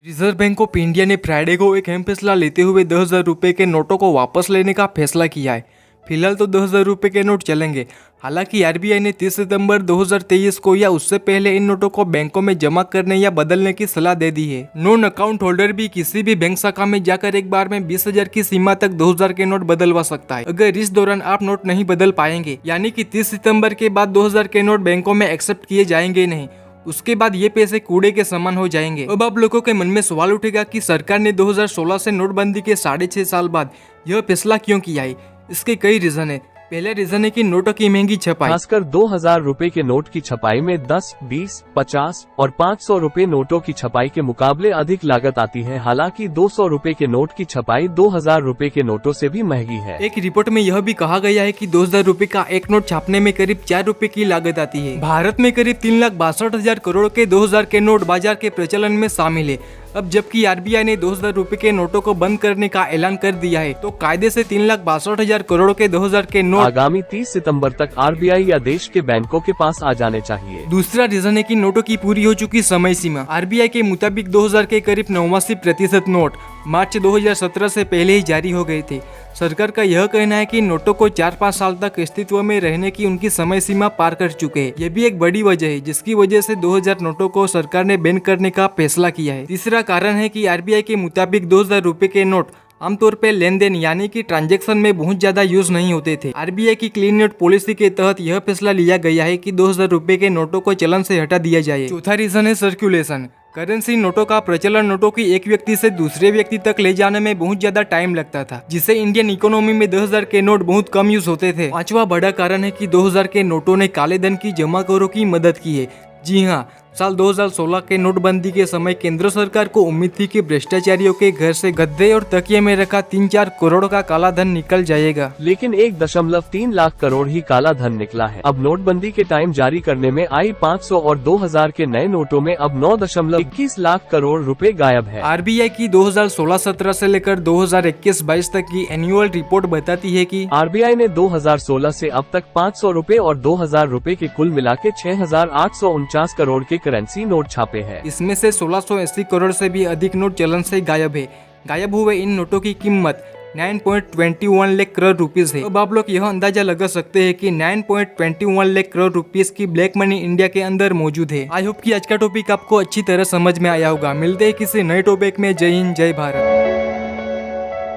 Reserve bank of India ने Friday को एक अहम फैसला लेते हुए 10,000 रुपये के नोटों को वापस लेने का फैसला किया है। फिलहाल तो 10,000 रुपये के नोट चलेंगे। हालांकि आरबीआई ने 30 सितंबर 2023 को या उससे पहले इन नोटों को बैंकों में जमा करने या बदलने की सलाह दे दी है। नॉन अकाउंट होल्डर भी किसी भी बैंक शाखा में जाकर एक बार में 20,000 की सीमा तक 2,000 के नोट बदलवा सकता है। अगर इस दौरान आप नोट नहीं बदल पाएंगे, यानी कि 30 सितंबर के बाद 2,000 के नोट बैंकों में एक्सेप्ट किए जाएंगे नहीं, उसके बाद ये पैसे कूड़े के समान हो जाएंगे। अब आप लोगों के मन में सवाल उठेगा कि सरकार ने 2016 से नोटबंदी के 6.5 साल बाद यह फैसला क्यों किया है। इसके कई रीजन है। पहला रीजन है कि नोटों की महंगी छपाई। खासकर 2,000 रुपए के नोट की छपाई में 10, 20, 50 और 500 रुपए नोटों की छपाई के मुकाबले अधिक लागत आती है। हालांकि 200 रुपए के नोट की छपाई 2,000 रुपए के नोटों से भी महंगी है। एक रिपोर्ट में यह भी कहा गया है कि 2,000 रुपए का एक नोट छापने में करीब 4 रुपए की लागत आती है। भारत में करीब 3,62,000 करोड़ के 2,000 के नोट बाजार के प्रचलन में शामिल है। अब जबकि आरबीआई ने 2,000 रुपए के नोटों को बंद करने का ऐलान कर दिया है, तो कायदे से 3,62,000 करोड़ के 2,000 के नोट आगामी 30 सितंबर तक आरबीआई या देश के बैंकों के पास आ जाने चाहिए। दूसरा रीजन है कि नोटों की पूरी हो चुकी समय सीमा। आरबीआई के मुताबिक 2000 के करीब 89% नोट मार्च 2017 से पहले ही जारी हो गए थे। सरकार का यह कहना है कि नोटों को 4-5 साल तक अस्तित्व में रहने की उनकी समय सीमा पार कर चुके हैं। यह भी एक बड़ी वजह है जिसकी वजह से 2000 नोटों को सरकार ने बैन करने का फैसला किया है। तीसरा कारण है कि आरबीआई के मुताबिक 2,000 रुपए के नोट आमतौर पर लेन देन यानी कि ट्रांजैक्शन में बहुत ज्यादा यूज नहीं होते थे। आरबीआई की क्लीन नोट पॉलिसी के तहत यह फैसला लिया गया है कि 2,000 रुपए के नोटों को चलन से हटा दिया जाए। चौथा रीजन है सर्कुलेशन। करेंसी नोटों का प्रचलन नोटों की एक व्यक्ति से दूसरे व्यक्ति तक ले जाने में बहुत ज्यादा टाइम लगता था, जिससे इंडियन इकोनॉमी में 2,000 के नोट बहुत कम यूज होते थे। पांचवा बड़ा कारण है कि 2,000 के नोटों ने काले धन की जमाखोरों की मदद की है। जी हाँ, साल 2016 के नोटबंदी के समय केंद्र सरकार को उम्मीद थी कि भ्रष्टाचारियों के घर से गद्दे और तकिए में रखा 3-4 करोड़ का काला धन निकल जाएगा, लेकिन 1.3 लाख करोड़ ही काला धन निकला है। अब नोटबंदी के टाइम जारी करने में आई 500 और 2,000 के नए नोटों में अब 9.21 लाख करोड़ रुपए गायब है। आरबीआई की 2016-17 से लेकर 2021-22 तक की एनुअल रिपोर्ट बताती है कि आरबीआई ने 2016 से अब तक 500 रुपए और 2,000 रुपए के कुल मिला के 6,849 करोड़ के करेंसी नोट छापे हैं। इसमें से 1,680 करोड़ से भी अधिक नोट चलन से गायब है। गायब हुए इन नोटों की कीमत 9.21 लाख करोड़ रुपीस है। अब आप लोग यह अंदाजा लगा सकते हैं कि 9.21 लाख करोड़ रुपीस की ब्लैक मनी इंडिया के अंदर मौजूद है। आई होप कि आज का टॉपिक आपको अच्छी तरह समझ में आया होगा। मिलते हैं किसी नए टॉपिक में। जय हिंद, जय भारत।